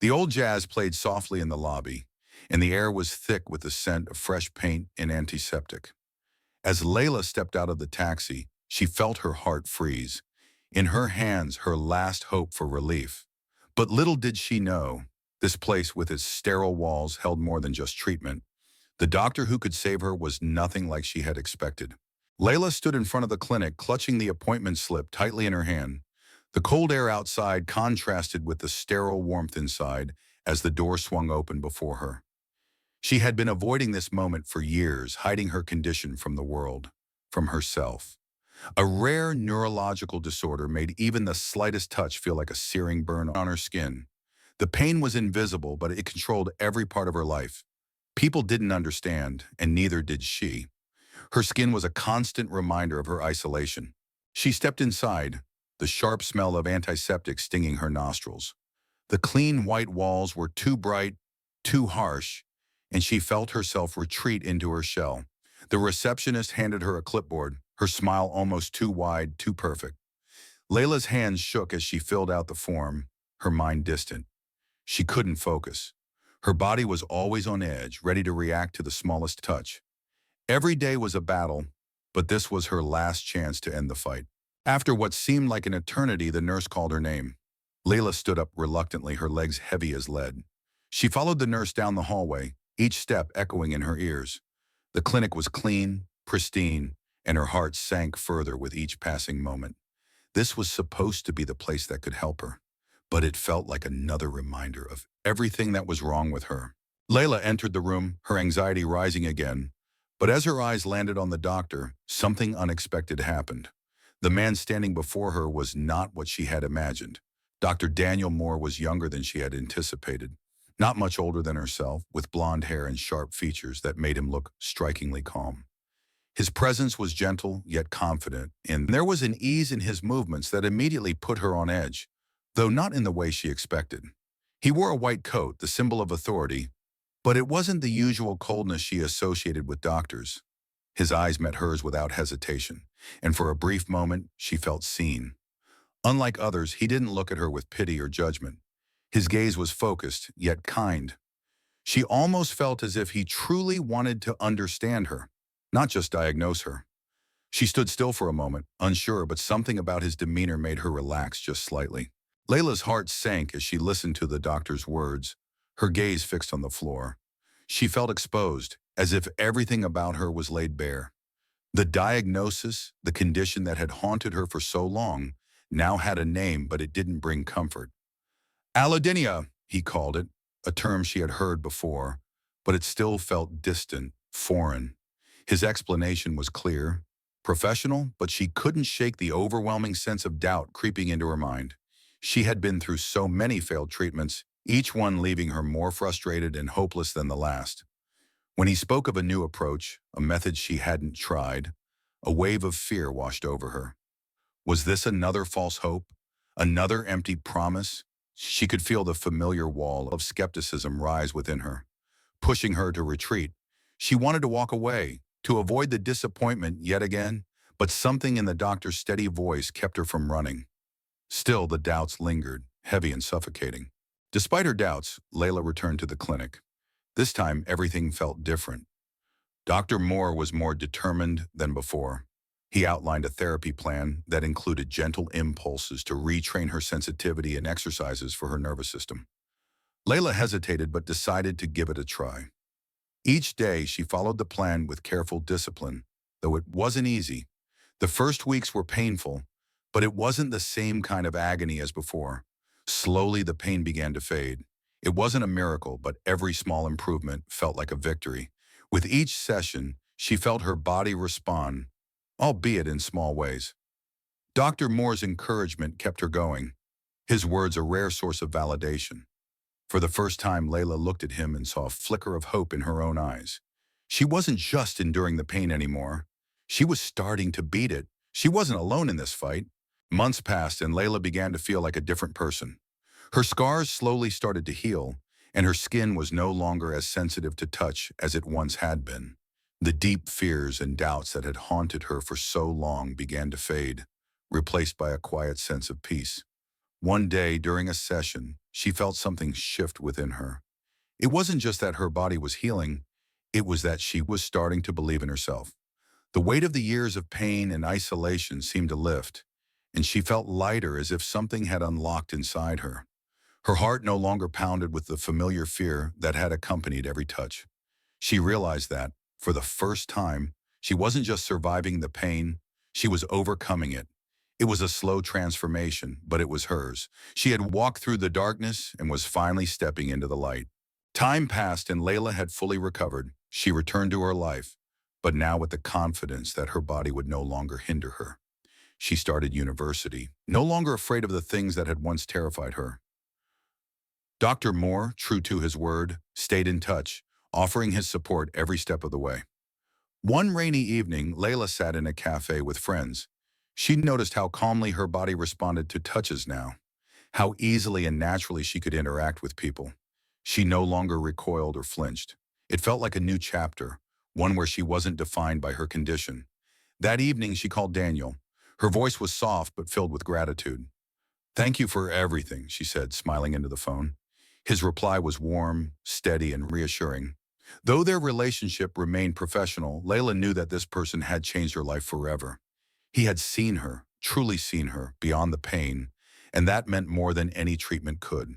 The old jazz played softly in the lobby, and the air was thick with the scent of fresh paint and antiseptic. As Layla stepped out of the taxi, she felt her heart freeze. In her hands, her last hope for relief. But little did she know, this place with its sterile walls held more than just treatment. The doctor who could save her was nothing like she had expected. Layla stood in front of the clinic, clutching the appointment slip tightly in her hand. The cold air outside contrasted with the sterile warmth inside as the door swung open before her. She had been avoiding this moment for years, hiding her condition from the world, from herself. A rare neurological disorder made even the slightest touch feel like a searing burn on her skin. The pain was invisible, but it controlled every part of her life. People didn't understand, and neither did she. Her skin was a constant reminder of her isolation. She stepped inside, the sharp smell of antiseptic stinging her nostrils. The clean white walls were too bright, too harsh, and she felt herself retreat into her shell. The receptionist handed her a clipboard, her smile almost too wide, too perfect. Layla's hands shook as she filled out the form, her mind distant. She couldn't focus. Her body was always on edge, ready to react to the smallest touch. Every day was a battle, but this was her last chance to end the fight. After what seemed like an eternity, the nurse called her name. Layla stood up reluctantly, her legs heavy as lead. She followed the nurse down the hallway, each step echoing in her ears. The clinic was clean, pristine, and her heart sank further with each passing moment. This was supposed to be the place that could help her, but it felt like another reminder of everything that was wrong with her. Layla entered the room, her anxiety rising again, but as her eyes landed on the doctor, something unexpected happened. The man standing before her was not what she had imagined. Dr. Daniel Moore was younger than she had anticipated, not much older than herself, with blonde hair and sharp features that made him look strikingly calm. His presence was gentle yet confident, and there was an ease in his movements that immediately put her on edge, though not in the way she expected. He wore a white coat, the symbol of authority, but it wasn't the usual coldness she associated with doctors. His eyes met hers without hesitation, and for a brief moment, she felt seen. Unlike others, he didn't look at her with pity or judgment. His gaze was focused, yet kind. She almost felt as if he truly wanted to understand her, not just diagnose her. She stood still for a moment, unsure, but something about his demeanor made her relax just slightly. Layla's heart sank as she listened to the doctor's words, her gaze fixed on the floor. She felt exposed, as if everything about her was laid bare. The diagnosis, the condition that had haunted her for so long, now had a name, but it didn't bring comfort. Allodynia, he called it, a term she had heard before, but it still felt distant, foreign. His explanation was clear, professional, but she couldn't shake the overwhelming sense of doubt creeping into her mind. She had been through so many failed treatments, each one leaving her more frustrated and hopeless than the last. When he spoke of a new approach, a method she hadn't tried, a wave of fear washed over her. Was this another false hope? Another empty promise? She could feel the familiar wall of skepticism rise within her, pushing her to retreat. She wanted to walk away, to avoid the disappointment yet again, but something in the doctor's steady voice kept her from running. Still, the doubts lingered, heavy and suffocating. Despite her doubts, Layla returned to the clinic. This time, everything felt different. Dr. Moore was more determined than before. He outlined a therapy plan that included gentle impulses to retrain her sensitivity and exercises for her nervous system. Layla hesitated but decided to give it a try. Each day, she followed the plan with careful discipline, though it wasn't easy. The first weeks were painful, but it wasn't the same kind of agony as before. Slowly, the pain began to fade. It wasn't a miracle, but every small improvement felt like a victory. With each session, she felt her body respond, albeit in small ways. Dr. Moore's encouragement kept her going, his words a rare source of validation. For the first time, Layla looked at him and saw a flicker of hope in her own eyes. She wasn't just enduring the pain anymore. She was starting to beat it. She wasn't alone in this fight. Months passed and Layla began to feel like a different person. Her scars slowly started to heal, and her skin was no longer as sensitive to touch as it once had been. The deep fears and doubts that had haunted her for so long began to fade, replaced by a quiet sense of peace. One day during a session, she felt something shift within her. It wasn't just that her body was healing, it was that she was starting to believe in herself. The weight of the years of pain and isolation seemed to lift, and she felt lighter as if something had unlocked inside her. Her heart no longer pounded with the familiar fear that had accompanied every touch. She realized that, for the first time, she wasn't just surviving the pain, she was overcoming it. It was a slow transformation, but it was hers. She had walked through the darkness and was finally stepping into the light. Time passed and Layla had fully recovered. She returned to her life, but now with the confidence that her body would no longer hinder her. She started university, no longer afraid of the things that had once terrified her. Dr. Moore, true to his word, stayed in touch, offering his support every step of the way. One rainy evening, Layla sat in a cafe with friends. She noticed how calmly her body responded to touches now, how easily and naturally she could interact with people. She no longer recoiled or flinched. It felt like a new chapter, one where she wasn't defined by her condition. That evening, she called Daniel. Her voice was soft but filled with gratitude. "Thank you for everything," she said, smiling into the phone. His reply was warm, steady, and reassuring. Though their relationship remained professional, Layla knew that this person had changed her life forever. He had seen her, truly seen her, beyond the pain, and that meant more than any treatment could.